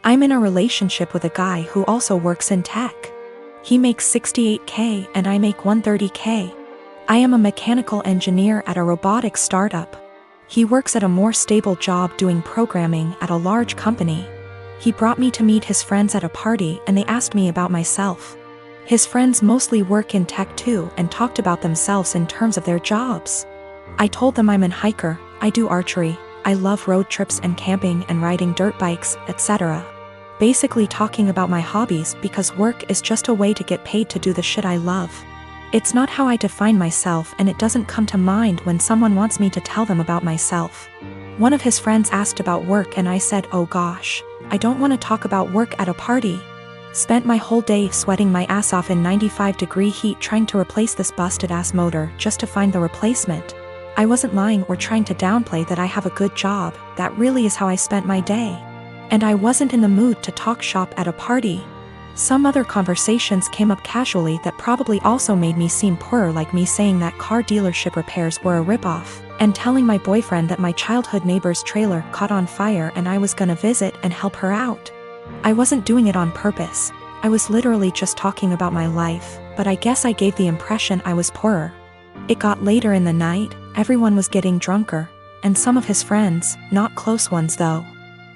I'm in a relationship with a guy who also works in tech. He makes $68K and I make $130K. I am a mechanical engineer at a robotics startup. He works at a more stable job doing programming at a large company. He brought me to meet his friends at a party and they asked me about myself. His friends mostly work in tech too and talked about themselves in terms of their jobs. I told them I'm an hiker, I do archery, I love road trips and camping and riding dirt bikes, etc. Basically talking about my hobbies because work is just a way to get paid to do the shit I love. It's not how I define myself and it doesn't come to mind when someone wants me to tell them about myself. One of his friends asked about work and I said, oh gosh, I don't want to talk about work at a party. Spent my whole day sweating my ass off in 95-degree heat trying to replace this busted ass motor just to find the replacement. I wasn't lying or trying to downplay that I have a good job, that really is how I spent my day. And I wasn't in the mood to talk shop at a party. Some other conversations came up casually that probably also made me seem poorer, like me saying that car dealership repairs were a ripoff, and telling my boyfriend that my childhood neighbor's trailer caught on fire and I was gonna visit and help her out. I wasn't doing it on purpose, I was literally just talking about my life, but I guess I gave the impression I was poorer. It got later in the night, everyone was getting drunker, and some of his friends, not close ones though,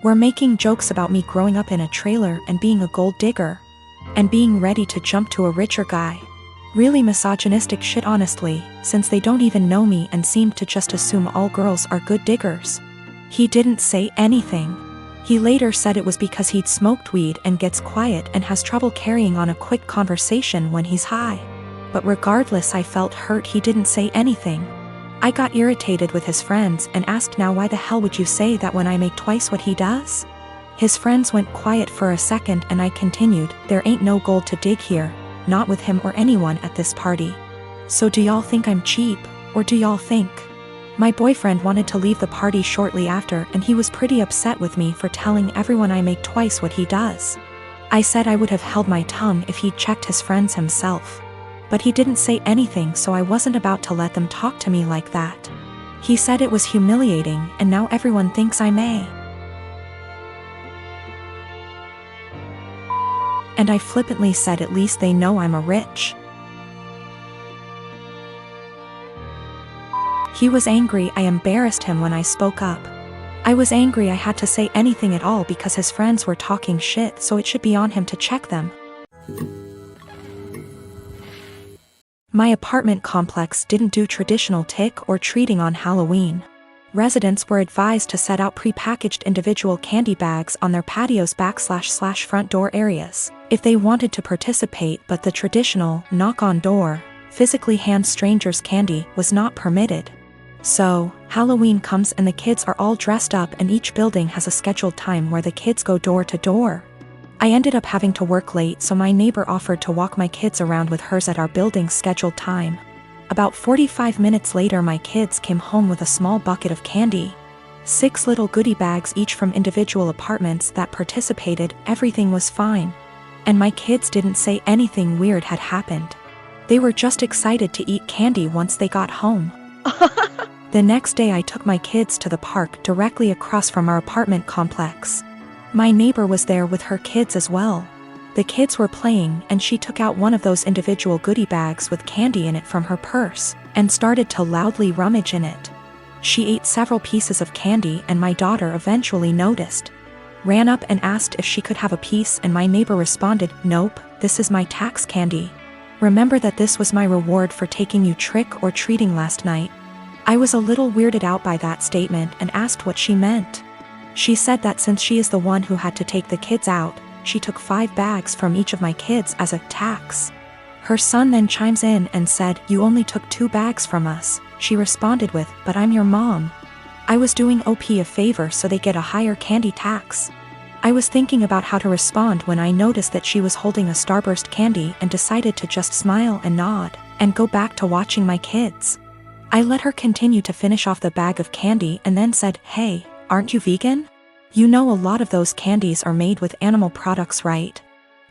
were making jokes about me growing up in a trailer and being a gold digger, and being ready to jump to a richer guy. Really misogynistic shit honestly, since they don't even know me and seemed to just assume all girls are good diggers. He didn't say anything. He later said it was because he'd smoked weed and gets quiet and has trouble carrying on a quick conversation when he's high. But regardless, I felt hurt he didn't say anything. I got irritated with his friends and asked, now why the hell would you say that when I make twice what he does? His friends went quiet for a second and I continued, there ain't no gold to dig here, not with him or anyone at this party. So do y'all think I'm cheap, or do y'all think? My boyfriend wanted to leave the party shortly after and he was pretty upset with me for telling everyone I make twice what he does. I said I would have held my tongue if he'd checked his friends himself. But he didn't say anything, so I wasn't about to let them talk to me like that. He said it was humiliating and now everyone thinks I may. And I flippantly said at least they know I'm a rich. He was angry. I embarrassed him when I spoke up. I was angry I had to say anything at all because his friends were talking shit, so it should be on him to check them. My apartment complex didn't do traditional trick or treating on Halloween. Residents were advised to set out pre-packaged individual candy bags on their patios / front door areas if they wanted to participate, but the traditional knock on door, physically hand strangers candy was not permitted. So, Halloween comes and the kids are all dressed up and each building has a scheduled time where the kids go door to door. I ended up having to work late, so my neighbor offered to walk my kids around with hers at our building's scheduled time. About 45 minutes later my kids came home with a small bucket of candy. 6 little goodie bags each from individual apartments that participated. Everything was fine. And my kids didn't say anything weird had happened. They were just excited to eat candy once they got home. The next day I took my kids to the park directly across from our apartment complex. My neighbor was there with her kids as well. The kids were playing and she took out one of those individual goodie bags with candy in it from her purse and started to loudly rummage in it. She ate several pieces of candy and my daughter eventually noticed. Ran up and asked if she could have a piece and my neighbor responded, nope, this is my tax candy. Remember that this was my reward for taking you trick or treating last night. I was a little weirded out by that statement and asked what she meant. She said that since she is the one who had to take the kids out, she took 5 bags from each of my kids as a tax. Her son then chimes in and said, you only took 2 bags from us. She responded with, but I'm your mom. I was doing OP a favor so they get a higher candy tax. I was thinking about how to respond when I noticed that she was holding a Starburst candy and decided to just smile and nod and go back to watching my kids. I let her continue to finish off the bag of candy and then said, hey, aren't you vegan? You know a lot of those candies are made with animal products, right?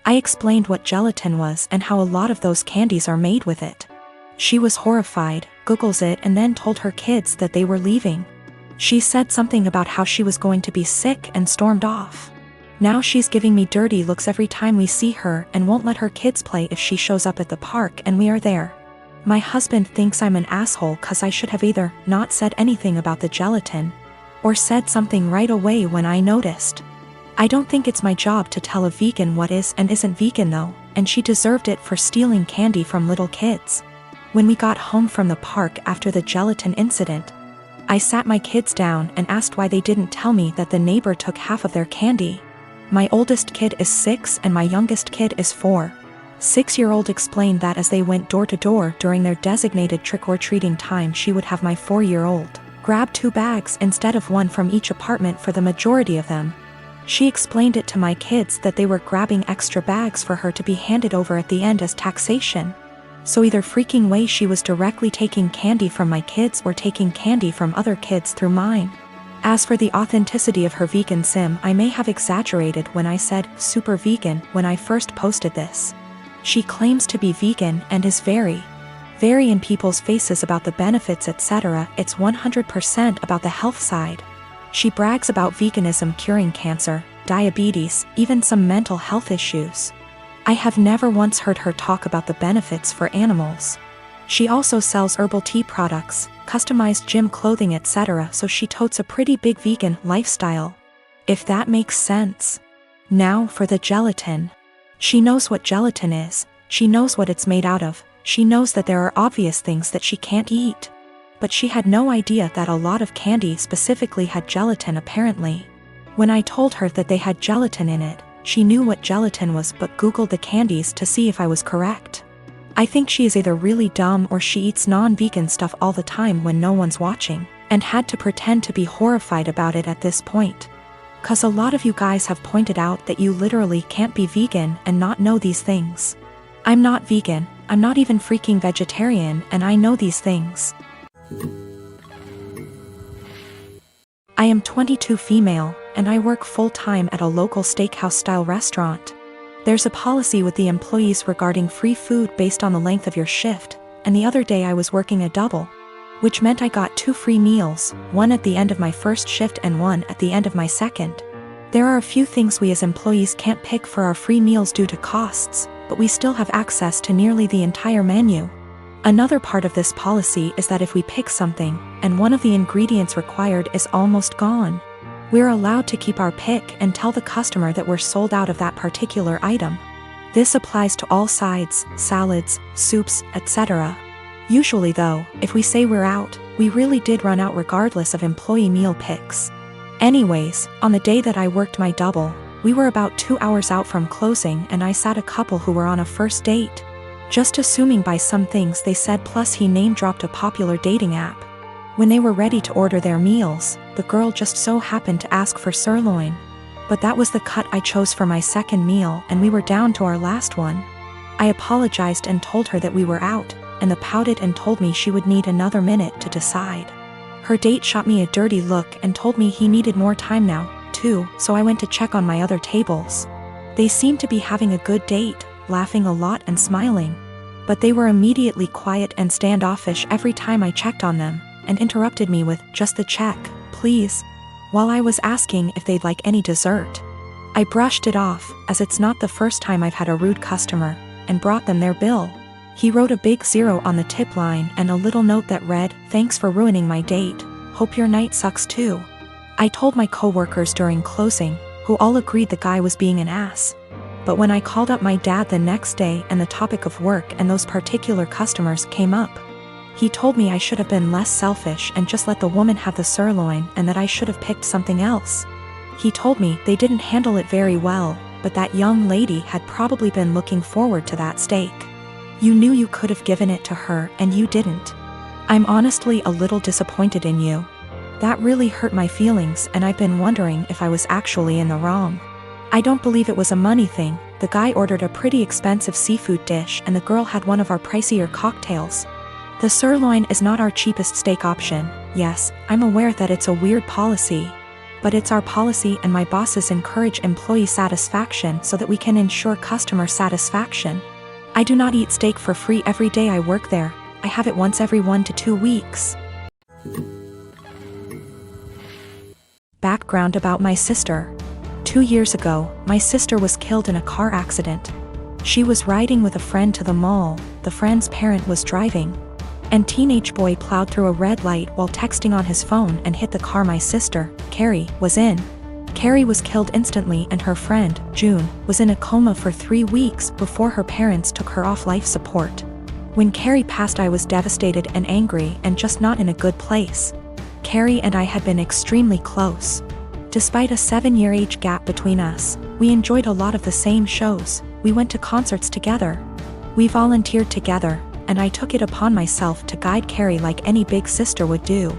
I explained what gelatin was and how a lot of those candies are made with it. She was horrified, Googles it and then told her kids that they were leaving. She said something about how she was going to be sick and stormed off. Now she's giving me dirty looks every time we see her and won't let her kids play if she shows up at the park and we are there. My husband thinks I'm an asshole cause I should have either not said anything about the gelatin or said something right away when I noticed. I don't think it's my job to tell a vegan what is and isn't vegan though, and she deserved it for stealing candy from little kids. When we got home from the park after the gelatin incident, I sat my kids down and asked why they didn't tell me that the neighbor took half of their candy. My oldest kid is 6 and my youngest kid is 4. 6-year-old explained that as they went door to door during their designated trick-or-treating time, she would have my 4-year-old grab 2 bags instead of 1 from each apartment for the majority of them. She explained it to my kids that they were grabbing extra bags for her to be handed over at the end as taxation. So either freaking way she was directly taking candy from my kids or taking candy from other kids through mine. As for the authenticity of her vegan sim, I may have exaggerated when I said super vegan when I first posted this. She claims to be vegan and is very in people's faces about the benefits etc. It's 100% about the health side. She brags about veganism curing cancer, diabetes, even some mental health issues. I have never once heard her talk about the benefits for animals. She also sells herbal tea products, customized gym clothing etc. so she totes a pretty big vegan lifestyle. If that makes sense. Now for the gelatin. She knows what gelatin is, she knows what it's made out of, she knows that there are obvious things that she can't eat. But she had no idea that a lot of candy specifically had gelatin apparently. When I told her that they had gelatin in it, she knew what gelatin was but Googled the candies to see if I was correct. I think she is either really dumb or she eats non-vegan stuff all the time when no one's watching, and had to pretend to be horrified about it at this point. Cause a lot of you guys have pointed out that you literally can't be vegan and not know these things. I'm not vegan, I'm not even freaking vegetarian, and I know these things. I am 22 female, and I work full-time at a local steakhouse-style restaurant. There's a policy with the employees regarding free food based on the length of your shift, and the other day I was working a double, which meant I got 2 free meals, one at the end of my first shift and one at the end of my second. There are a few things we as employees can't pick for our free meals due to costs, but we still have access to nearly the entire menu. Another part of this policy is that if we pick something, and one of the ingredients required is almost gone, we're allowed to keep our pick and tell the customer that we're sold out of that particular item. This applies to all sides, salads, soups, etc. Usually though, if we say we're out, we really did run out regardless of employee meal picks. Anyways, on the day that I worked my double, we were about 2 hours out from closing and I sat a couple who were on a first date. Just assuming by some things they said, plus he name-dropped a popular dating app. When they were ready to order their meals, the girl just so happened to ask for sirloin. But that was the cut I chose for my second meal and we were down to our last one. I apologized and told her that we were out, and the pouted and told me she would need another minute to decide. Her date shot me a dirty look and told me he needed more time now, too, so I went to check on my other tables. They seemed to be having a good date, laughing a lot and smiling. But they were immediately quiet and standoffish every time I checked on them, and interrupted me with, "Just the check, please," while I was asking if they'd like any dessert. I brushed it off, as it's not the first time I've had a rude customer, and brought them their bill. He wrote a big 0 on the tip line and a little note that read, "Thanks for ruining my date, hope your night sucks too." I told my coworkers during closing, who all agreed the guy was being an ass. But when I called up my dad the next day and the topic of work and those particular customers came up, he told me I should have been less selfish and just let the woman have the sirloin and that I should have picked something else. He told me they didn't handle it very well, but that young lady had probably been looking forward to that steak. You knew you could have given it to her and you didn't. I'm honestly a little disappointed in you. That really hurt my feelings and I've been wondering if I was actually in the wrong. I don't believe it was a money thing. The guy ordered a pretty expensive seafood dish and the girl had one of our pricier cocktails. The sirloin is not our cheapest steak option. Yes, I'm aware that it's a weird policy. But it's our policy and my bosses encourage employee satisfaction so that we can ensure customer satisfaction. I do not eat steak for free every day I work there. I have it once every 1 to 2 weeks. Background about my sister. 2 years ago, my sister was killed in a car accident. She was riding with a friend to the mall, the friend's parent was driving. And teenage boy plowed through a red light while texting on his phone and hit the car my sister, Carrie, was in. Carrie was killed instantly and her friend, June, was in a coma for 3 weeks before her parents took her off life support. When Carrie passed, I was devastated and angry and just not in a good place. Carrie and I had been extremely close. Despite a 7-year age gap between us, we enjoyed a lot of the same shows, we went to concerts together. We volunteered together, and I took it upon myself to guide Carrie like any big sister would do.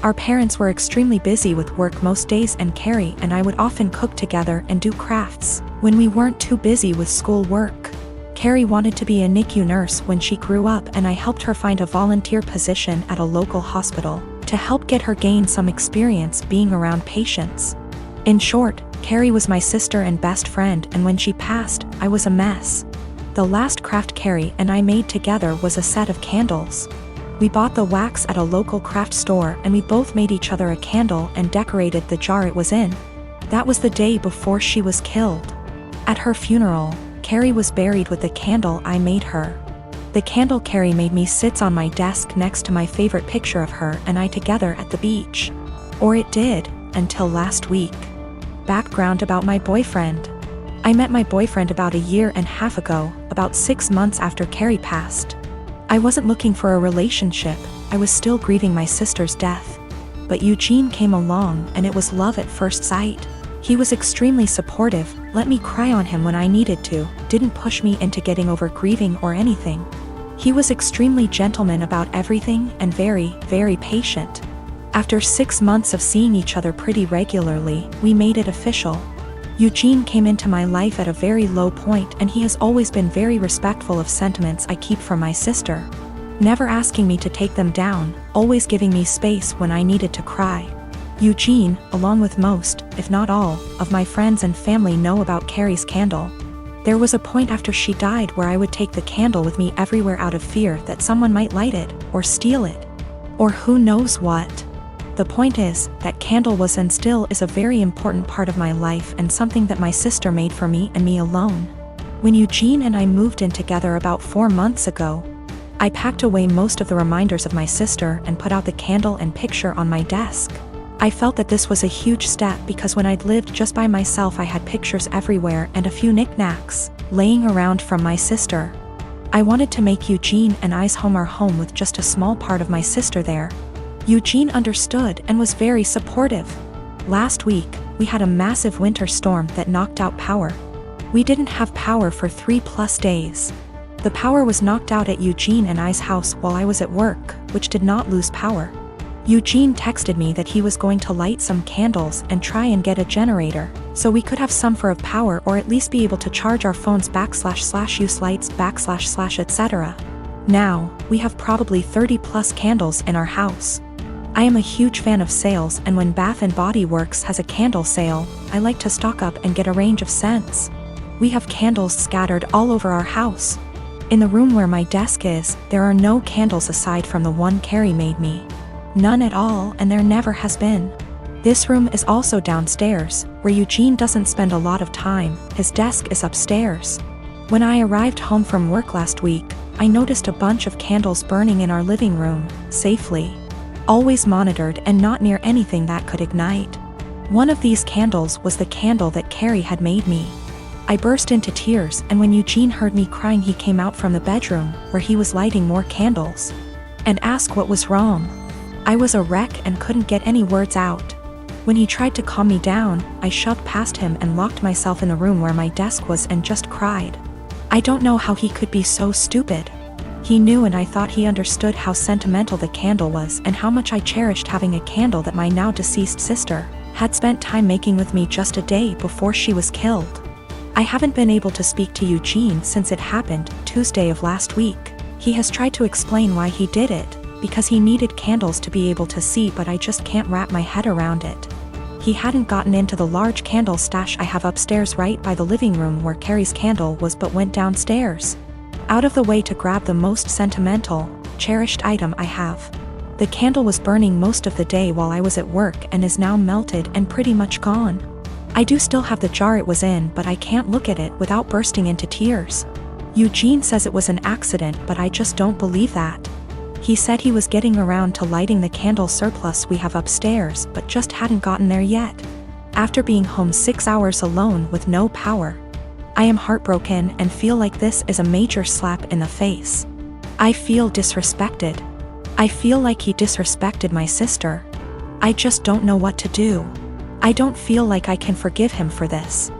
Our parents were extremely busy with work most days and Carrie and I would often cook together and do crafts when we weren't too busy with school work. Carrie wanted to be a NICU nurse when she grew up and I helped her find a volunteer position at a local hospital to help get her gain some experience being around patients. In short, Carrie was my sister and best friend, and when she passed, I was a mess. The last craft Carrie and I made together was a set of candles. We bought the wax at a local craft store and we both made each other a candle and decorated the jar it was in. That was the day before she was killed. At her funeral, Carrie was buried with the candle I made her. The candle Carrie made me sits on my desk next to my favorite picture of her and I together at the beach. Or it did, until last week. Background about my boyfriend. I met my boyfriend about 1.5 years ago, about 6 months after Carrie passed. I wasn't looking for a relationship, I was still grieving my sister's death. But Eugene came along and it was love at first sight. He was extremely supportive, let me cry on him when I needed to, didn't push me into getting over grieving or anything. He was extremely gentleman about everything and very, very patient. After 6 months of seeing each other pretty regularly, we made it official. Eugene came into my life at a very low point and he has always been very respectful of sentiments I keep from my sister. Never asking me to take them down, always giving me space when I needed to cry. Eugene, along with most, if not all, of my friends and family know about Carrie's candle. There was a point after she died where I would take the candle with me everywhere out of fear that someone might light it, or steal it. Or who knows what. The point is, that candle was and still is a very important part of my life and something that my sister made for me and me alone. When Eugene and I moved in together about 4 months ago, I packed away most of the reminders of my sister and put out the candle and picture on my desk. I felt that this was a huge step because when I'd lived just by myself I had pictures everywhere and a few knickknacks laying around from my sister. I wanted to make Eugene and I's home our home with just a small part of my sister there. Eugene understood and was very supportive. Last week, we had a massive winter storm that knocked out power. We didn't have power for 3+ days. The power was knocked out at Eugene and I's house while I was at work, which did not lose power. Eugene texted me that he was going to light some candles and try and get a generator, so we could have some for of power or at least be able to charge our phones / use lights / etc. Now, we have probably 30+ candles in our house. I am a huge fan of sales and when Bath & Body Works has a candle sale, I like to stock up and get a range of scents. We have candles scattered all over our house. In the room where my desk is, there are no candles aside from the one Carrie made me. None at all, and there never has been. This room is also downstairs, where Eugene doesn't spend a lot of time, his desk is upstairs. When I arrived home from work last week, I noticed a bunch of candles burning in our living room, safely. Always monitored and not near anything that could ignite. One of these candles was the candle that Carrie had made me. I burst into tears and when Eugene heard me crying he came out from the bedroom, where he was lighting more candles, and asked what was wrong. I was a wreck and couldn't get any words out. When he tried to calm me down, I shoved past him and locked myself in the room where my desk was and just cried. I don't know how he could be so stupid. He knew and I thought he understood how sentimental the candle was and how much I cherished having a candle that my now deceased sister had spent time making with me just a day before she was killed. I haven't been able to speak to Eugene since it happened, Tuesday of last week. He has tried to explain why he did it, because he needed candles to be able to see, but I just can't wrap my head around it. He hadn't gotten into the large candle stash I have upstairs right by the living room where Carrie's candle was, but went downstairs, out of the way to grab the most sentimental, cherished item I have. The candle was burning most of the day while I was at work and is now melted and pretty much gone. I do still have the jar it was in, but I can't look at it without bursting into tears. Eugene says it was an accident, but I just don't believe that. He said he was getting around to lighting the candle surplus we have upstairs, but just hadn't gotten there yet. After being home 6 hours alone with no power. I am heartbroken and feel like this is a major slap in the face. I feel disrespected. I feel like he disrespected my sister. I just don't know what to do. I don't feel like I can forgive him for this.